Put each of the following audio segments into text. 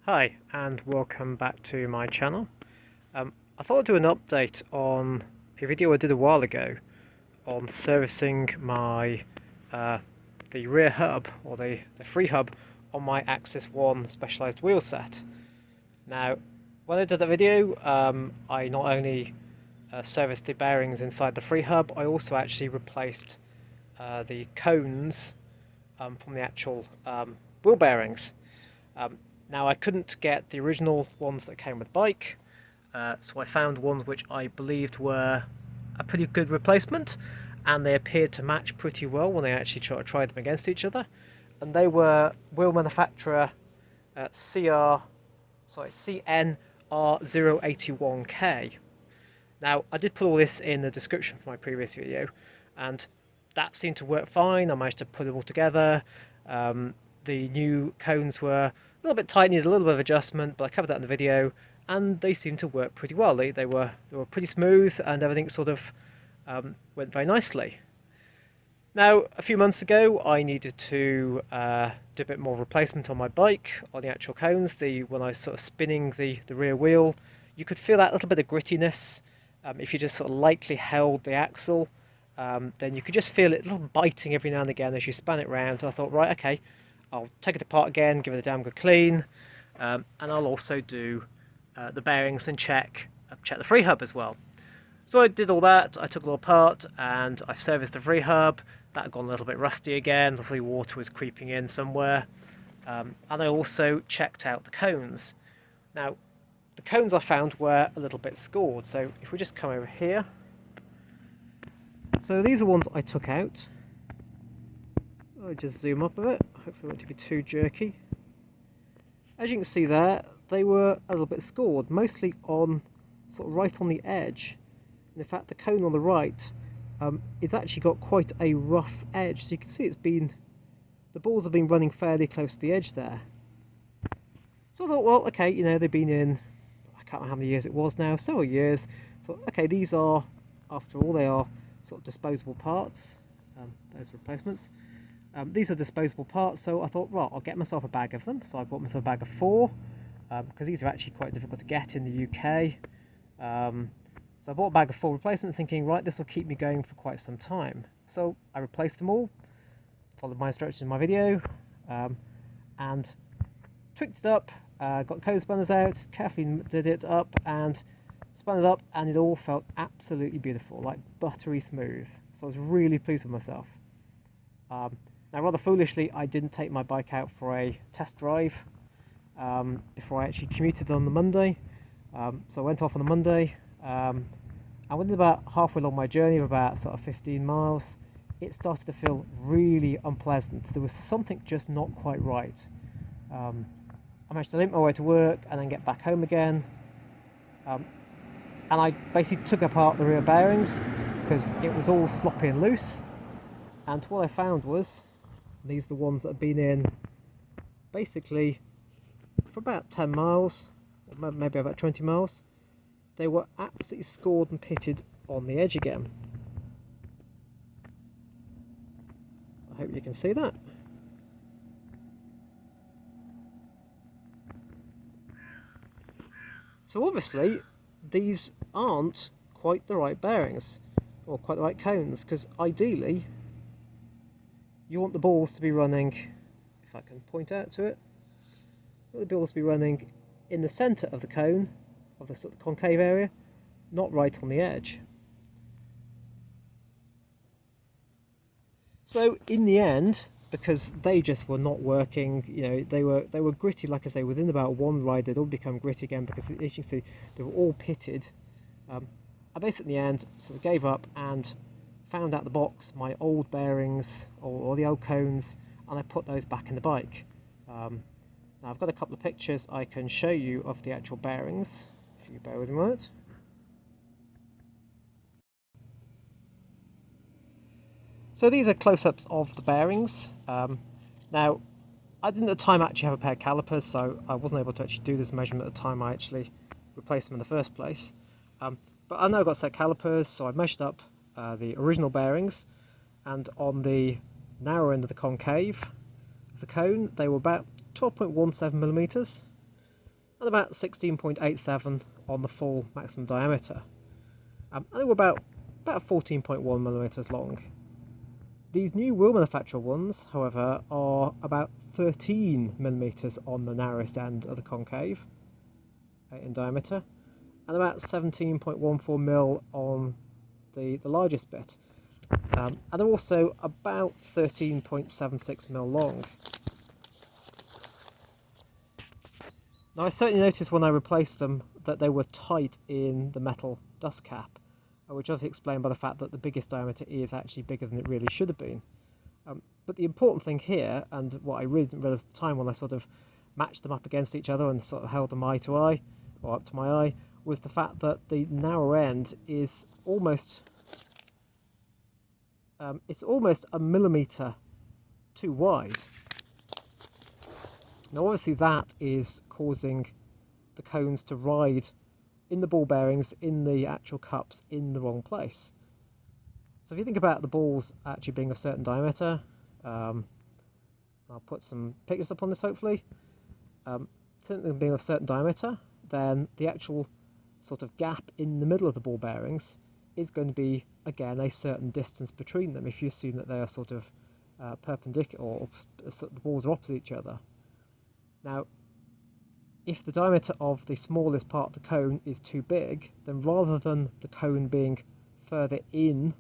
Hi and welcome back to my channel. I thought I'd do an update on a video I did a while ago on servicing my the rear hub or the free hub on my Axis 1 specialised wheel set. Now when I did that video I not only serviced the bearings inside the free hub, I also actually replaced the cones from the actual wheel bearings. Now I couldn't get the original ones that came with the bike, so I found ones which I believed were a pretty good replacement, and they appeared to match pretty well when I actually tried them against each other. And they were wheel manufacturer CNR081K. Now I did put all this in the description for my previous video, and that seemed to work fine. I managed to put it all together. The new cones were a little bit tight, needed a little bit of adjustment, but I covered that in the video, and they seemed to work pretty well. They were pretty smooth, and everything sort of went very nicely. Now, a few months ago, I needed to do a bit more replacement on my bike, on the actual cones. When I was sort of spinning the rear wheel, you could feel that little bit of grittiness. If you just sort of lightly held the axle, then you could just feel it a little biting every now and again as you span it round. I thought, right, okay, I'll take it apart again, give it a damn good clean, and I'll also do the bearings and check the free hub as well. So I did all that. I took it all apart and I serviced the free hub. That had gone a little bit rusty again. Obviously water was creeping in somewhere. And I also checked out the cones. Now, the cones I found were a little bit scored. So if we just come over here. So these are ones I took out. I'll just zoom up a bit. Hopefully it won't be too jerky. As you can see there, they were a little bit scored, mostly on sort of right on the edge. And in fact, the cone on the right, it's actually got quite a rough edge. So you can see the balls have been running fairly close to the edge there. So I thought, well, okay, you know, they've been in, I can't remember how many years it was now, several years. But okay, these are, after all, they are sort of disposable parts, those replacements. These are disposable parts, so I thought, right, I'll get myself a bag of them. So I bought myself a bag of 4, because these are actually quite difficult to get in the UK. So I bought a bag of 4 replacements thinking, right, this will keep me going for quite some time. So I replaced them all, followed my instructions in my video, and tweaked it up, got code spanners out, carefully did it up, and spun it up, and it all felt absolutely beautiful, like buttery smooth. So I was really pleased with myself. Now, rather foolishly, I didn't take my bike out for a test drive before I actually commuted on the Monday. So I went off on the Monday, and within about halfway along my journey of about sort of 15 miles, it started to feel really unpleasant. There was something just not quite right. I managed to limp my way to work and then get back home again. And I basically took apart the rear bearings because it was all sloppy and loose. And what I found was, these are the ones that have been in basically for about 10 miles, or maybe about 20 miles. They were absolutely scored and pitted on the edge again. I hope you can see that. So obviously these aren't quite the right bearings or quite the right cones, because ideally you want the balls to be running, if I can point out to it, the balls to be running in the centre of the cone, of the sort of concave area, not right on the edge. So in the end, because they just were not working, you know, they were gritty, like I say, within about one ride they'd all become gritty again, because as you can see, they were all pitted. I basically in the end sort of gave up and found out the box my old bearings or the old cones, and I put those back in the bike. Now I've got a couple of pictures I can show you of the actual bearings, if you bear with me a moment. So these are close-ups of the bearings. Now I didn't at the time actually have a pair of calipers, so I wasn't able to actually do this measurement at the time I actually replaced them in the first place. But I know I've got set calipers, so I measured up the original bearings, and on the narrow end of the concave of the cone they were about 12.17 millimeters, and about 16.87 on the full maximum diameter. And they were about 14.1 millimeters long. These new wheel manufacturer ones, however, are about 13 millimeters on the narrowest end of the concave in diameter, and about 17.14 mil on the largest bit. And they're also about 13.76 mil long. Now I certainly noticed when I replaced them that they were tight in the metal dust cap, which is explained by the fact that the biggest diameter is actually bigger than it really should have been. But the important thing here, and what I really didn't realise at the time when I sort of matched them up against each other and sort of held them eye to eye, or up to my eye, was the fact that the narrow end is almost it's almost a millimetre too wide. Now obviously that is causing the cones to ride in the ball bearings, in the actual cups, in the wrong place. So if you think about the balls actually being a certain diameter, I'll put some pictures up on this hopefully, think them being of a certain diameter, then the actual sort of gap in the middle of the ball bearings is going to be, again, a certain distance between them if you assume that they are sort of perpendicular, or the balls are opposite each other. Now, if the diameter of the smallest part of the cone is too big, then rather than the cone being further in,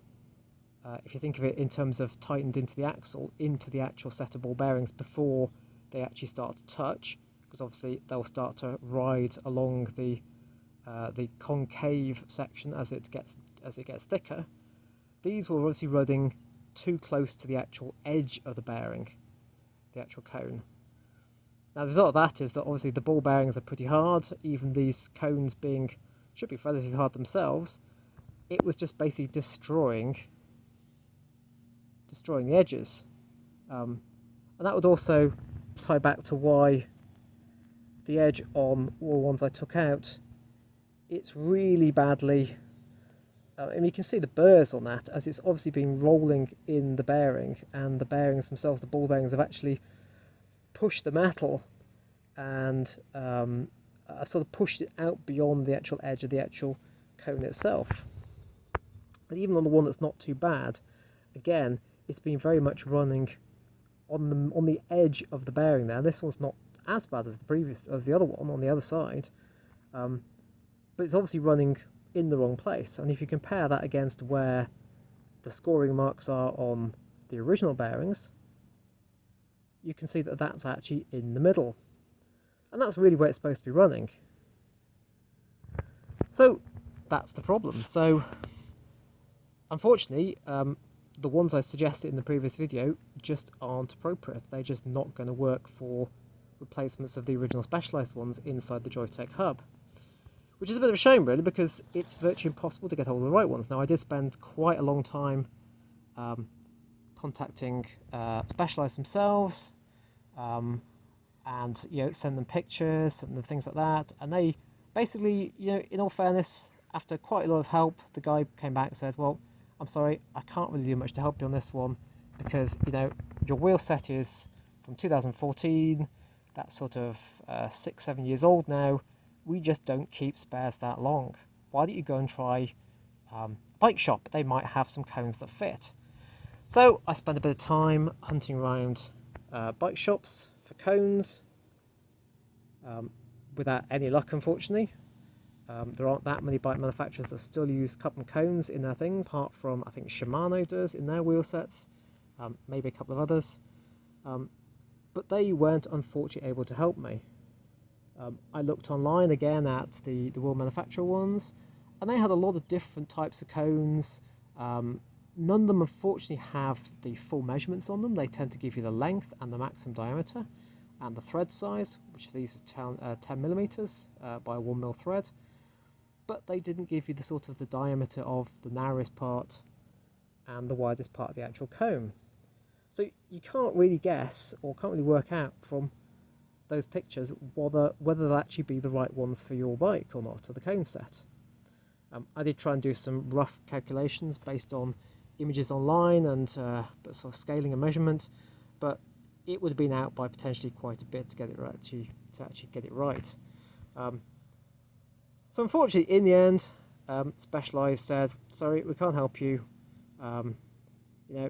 if you think of it in terms of tightened into the axle, into the actual set of ball bearings before they actually start to touch, because obviously they'll start to ride along the concave section as it gets thicker. These were obviously running too close to the actual edge of the bearing, the actual cone. Now the result of that is that obviously the ball bearings are pretty hard, even these cones should be relatively hard themselves. It was just basically destroying the edges. And that would also tie back to why the edge on all the ones I took out, it's really badly, and you can see the burrs on that as it's obviously been rolling in the bearing, and the bearings themselves, the ball bearings, have actually pushed the metal and sort of pushed it out beyond the actual edge of the actual cone itself. And even on the one that's not too bad, again, it's been very much running on the edge of the bearing there. This one's not as bad as the other one on the other side, but it's obviously running in the wrong place. And if you compare that against where the scoring marks are on the original bearings, you can see that that's actually in the middle, and that's really where it's supposed to be running. So that's the problem. So unfortunately, the ones I suggested in the previous video just aren't appropriate. They're just not going to work for replacements of the original Specialized ones inside the Joytech hub, which is a bit of a shame really, because it's virtually impossible to get hold of the right ones. Now I did spend quite a long time contacting Specialized themselves, and send them pictures and things like that, and they basically, in all fairness, after quite a lot of help, the guy came back and said, well, I'm sorry, I can't really do much to help you on this one, because your wheel set is from 2014, that's sort of 6-7 years old now. We just don't keep spares that long. Why don't you go and try bike shop? They might have some cones that fit. So I spent a bit of time hunting around bike shops for cones, without any luck, unfortunately. There aren't that many bike manufacturers that still use cup and cones in their things, apart from, I think, Shimano does in their wheel sets, maybe a couple of others. But they weren't, unfortunately, able to help me. I looked online again at the wheel manufacturer ones, and they had a lot of different types of cones. None of them, unfortunately, have the full measurements on them. They tend to give you the length and the maximum diameter and the thread size, which for these is 10 millimeters by 1 mil thread. But they didn't give you the sort of the diameter of the narrowest part and the widest part of the actual cone. So you can't really guess, or can't really work out from those pictures whether they'll actually be the right ones for your bike or not, or the cone set. I did try and do some rough calculations based on images online and sort of scaling and measurement, but it would have been out by potentially quite a bit to get it right, to actually get it right. So unfortunately, in the end, Specialized said, sorry, we can't help you.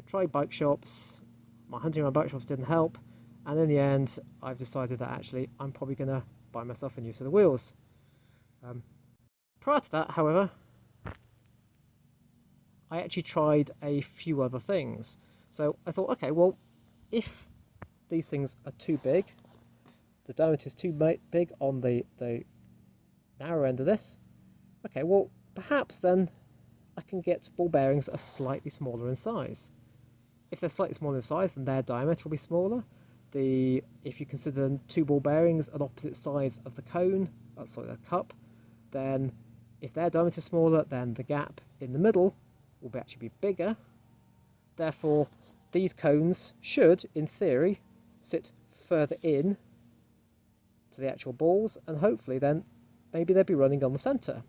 Try bike shops. My hunting around bike shops didn't help. And in the end, I've decided that actually I'm probably going to buy myself a new set of wheels. Prior to that, however, I actually tried a few other things. So I thought, okay, well, if these things are too big, the diameter is too big on the narrow end of this, okay, well, perhaps then I can get ball bearings that are slightly smaller in size. If they're slightly smaller in size, then their diameter will be smaller. If you consider them two ball bearings at opposite sides of the cone, the cup, then if their diameter is smaller, then the gap in the middle will actually be bigger. Therefore, these cones should, in theory, sit further in to the actual balls, and hopefully then maybe they'll be running on the centre.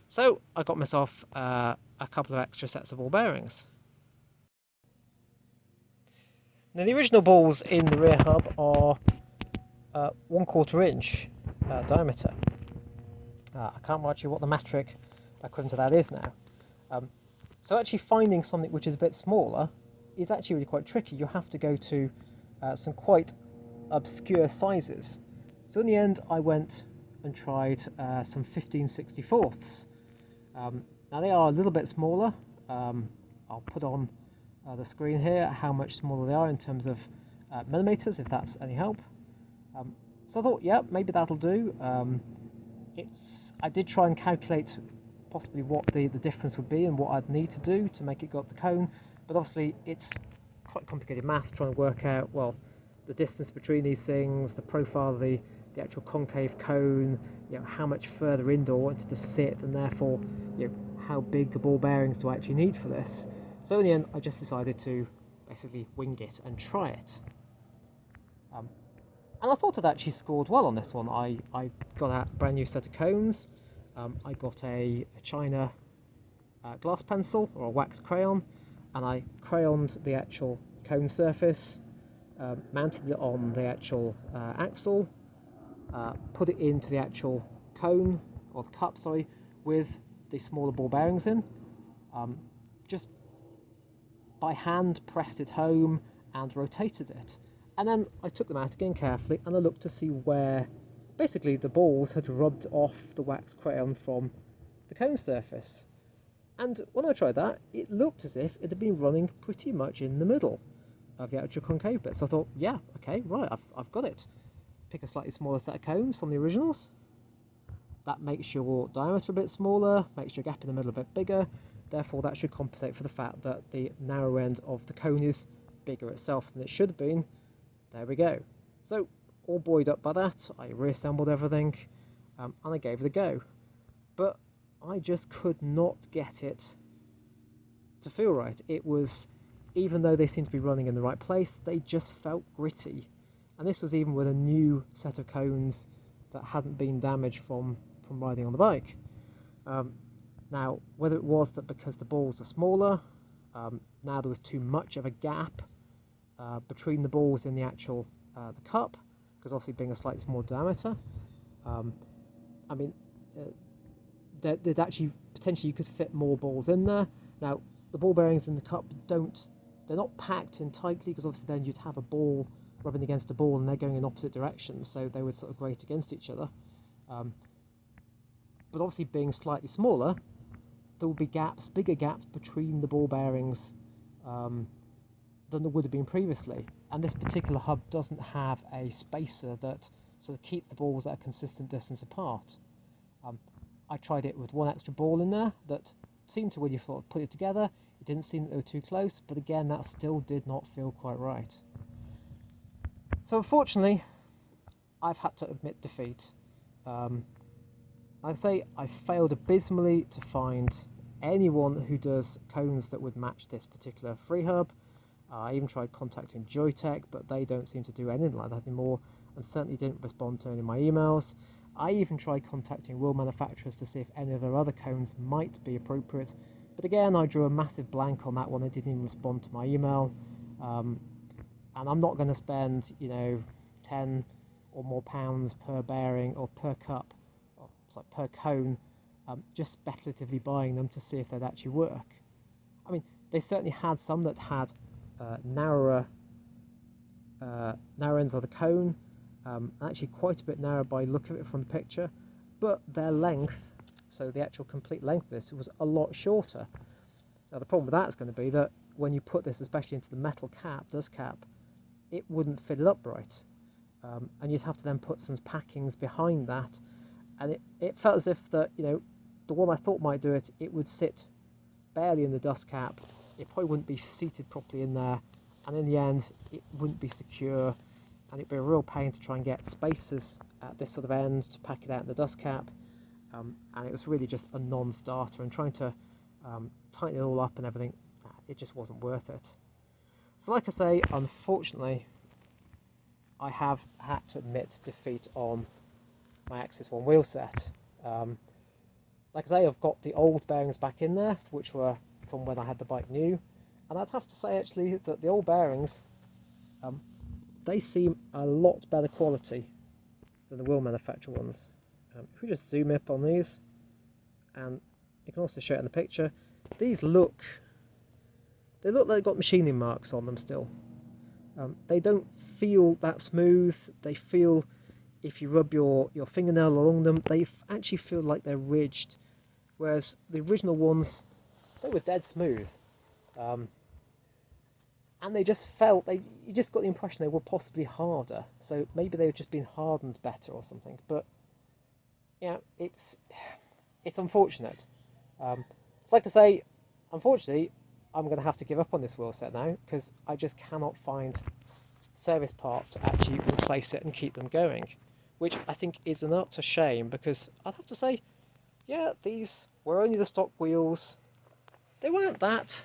So I got myself a couple of extra sets of ball bearings. Now the original balls in the rear hub are 1/4 inch diameter. I can't remember actually what the metric equivalent to that is now. So actually finding something which is a bit smaller is actually really quite tricky. You have to go to some quite obscure sizes. So in the end I went and tried some 15/64ths. Now they are a little bit smaller. I'll put on the screen here how much smaller they are in terms of millimeters, if that's any help. So I thought, yeah, maybe that'll do. I did try and calculate possibly what the difference would be and what I'd need to do to make it go up the cone, but obviously it's quite complicated maths trying to work out, well, the distance between these things, the profile of the actual concave cone, how much further indoor I wanted to sit, and therefore, how big the ball bearings do I actually need for this. So in the end, I just decided to basically wing it and try it. And I thought I'd actually scored well on this one. I got a brand new set of cones. I got a China glass pencil or a wax crayon, and I crayoned the actual cone surface, mounted it on the actual axle, put it into the actual cone, or the cup, sorry, with the smaller ball bearings in. Just by hand pressed it home and rotated it. And then I took them out again carefully and I looked to see where basically the balls had rubbed off the wax crayon from the cone surface. And when I tried that, it looked as if it had been running pretty much in the middle of the actual concave bit. So I thought, yeah, okay, right, I've got it. Pick a slightly smaller set of cones from the originals. That makes your diameter a bit smaller, makes your gap in the middle a bit bigger. Therefore, that should compensate for the fact that the narrow end of the cone is bigger itself than it should have been. There we go. So, all buoyed up by that, I reassembled everything, and I gave it a go. But I just could not get it to feel right. It was, even though they seemed to be running in the right place, they just felt gritty. And this was even with a new set of cones that hadn't been damaged from riding on the bike. Now, whether it was that because the balls are smaller, now there was too much of a gap between the balls in the actual the cup, because obviously being a slightly smaller diameter, I mean, there'd actually potentially you could fit more balls in there. Now, the ball bearings in the cup they're not packed in tightly, because obviously then you'd have a ball rubbing against a ball and they're going in opposite directions, so they would sort of grate against each other. But obviously being slightly smaller, there would be bigger gaps between the ball bearings than there would have been previously. And this particular hub doesn't have a spacer that sort of keeps the balls at a consistent distance apart. I tried it with one extra ball in there that seemed to, when you put it together, it didn't seem that they were too close, but again, that still did not feel quite right. So unfortunately, I've had to admit defeat. Like I say, I failed abysmally to find anyone who does cones that would match this particular freehub. I even tried contacting Joytech, but they don't seem to do anything like that anymore, and certainly didn't respond to any of my emails. I even tried contacting wheel manufacturers to see if any of their other cones might be appropriate, but again, I drew a massive blank on that one. They didn't even respond to my email, and I'm not going to spend, 10 or more pounds per bearing or per cup, or sorry, per cone, just speculatively buying them to see if they'd actually work. I mean, they certainly had some that had narrower ends of the cone, actually quite a bit narrower by look of it from the picture, but their length, so the actual complete length of this, was a lot shorter. Now the problem with that is going to be that when you put this especially into the metal cap, dust cap, it wouldn't fit it up right, and you'd have to then put some packings behind that, and it felt as if that, you know, the one I thought might do it, it would sit barely in the dust cap, it probably wouldn't be seated properly in there, and in the end it wouldn't be secure, and it'd be a real pain to try and get spaces at this sort of end to pack it out in the dust cap, and it was really just a non-starter, and trying to tighten it all up and everything, it just wasn't worth it. So like I say, unfortunately I have had to admit defeat on my Axis 1 wheel set. Like I say, I've got the old bearings back in there, which were from when I had the bike new, and I'd have to say actually that the old bearings, they seem a lot better quality than the wheel manufacturer ones. If we just zoom up on these, and you can also show it in the picture, these look like they've got machining marks on them still. They don't feel that smooth. They feel, if you rub your fingernail along them, they actually feel like they're ridged, whereas the original ones, they were dead smooth, and they just felt, you just got the impression they were possibly harder, so maybe they've just been hardened better or something. But yeah, it's unfortunate. It's like I say, unfortunately I'm going to have to give up on this wheel set now, because I just cannot find service parts to actually replace it and keep them going, which I think is an utter shame, because I'd have to say, yeah, these were only the stock wheels. They weren't that,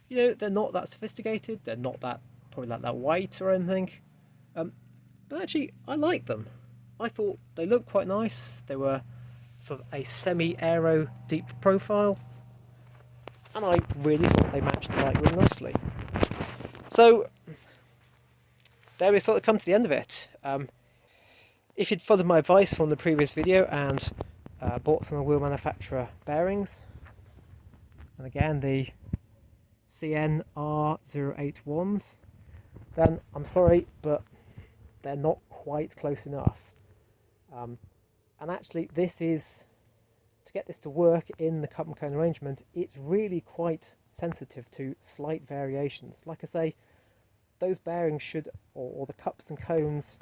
you know, they're not that sophisticated, they're not that, probably like that white or anything, but actually I like them. I thought they looked quite nice. They were sort of a semi-aero deep profile, and I really thought they matched the bike really nicely. So there we sort of come to the end of it. If you'd followed my advice from the previous video and bought some wheel manufacturer bearings, and again the CNR081s, then I'm sorry, but they're not quite close enough. And actually this is, to get this to work in the cup and cone arrangement, it's really quite sensitive to slight variations. Like I say, those bearings should, or the cups and cones,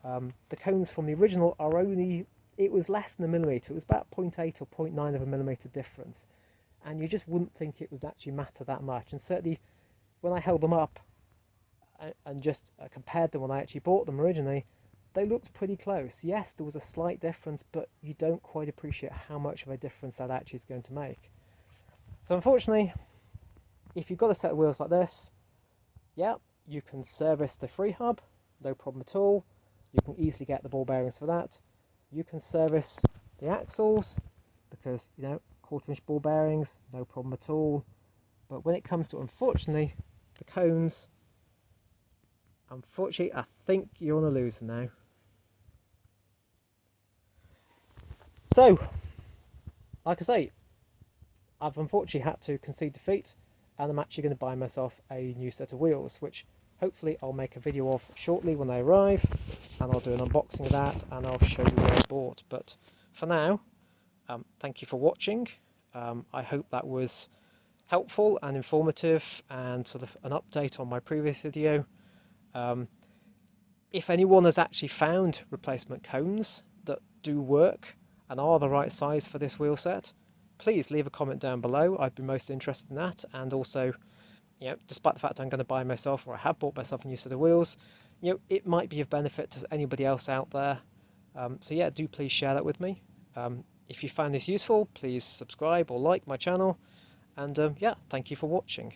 the cones from the original are only, it was less than a millimetre, it was about 0.8 or 0.9 of a millimetre difference, and you just wouldn't think it would actually matter that much. And certainly when I held them up and just compared them when I actually bought them originally, they looked pretty close. Yes, there was a slight difference, but you don't quite appreciate how much of a difference that actually is going to make. So unfortunately, if you've got a set of wheels like this, yeah, you can service the freehub, no problem at all. You can easily get the ball bearings for that. You can service the axles, because, you know, 1/4 inch ball bearings, no problem at all. But when it comes to, unfortunately, the cones, unfortunately, I think you're on a loser now. So, like I say, I've unfortunately had to concede defeat, and I'm actually going to buy myself a new set of wheels, which hopefully I'll make a video of shortly when they arrive, and I'll do an unboxing of that, and I'll show you what I bought. But for now, thank you for watching. I hope that was helpful and informative, and sort of an update on my previous video. If anyone has actually found replacement cones that do work and are the right size for this wheel set, please leave a comment down below. I'd be most interested in that. And also, you know, despite the fact I'm going to buy myself, or I have bought myself, a new set of wheels, you know, it might be of benefit to anybody else out there. So yeah, do please share that with me. If you find this useful, please subscribe or like my channel, and yeah, thank you for watching.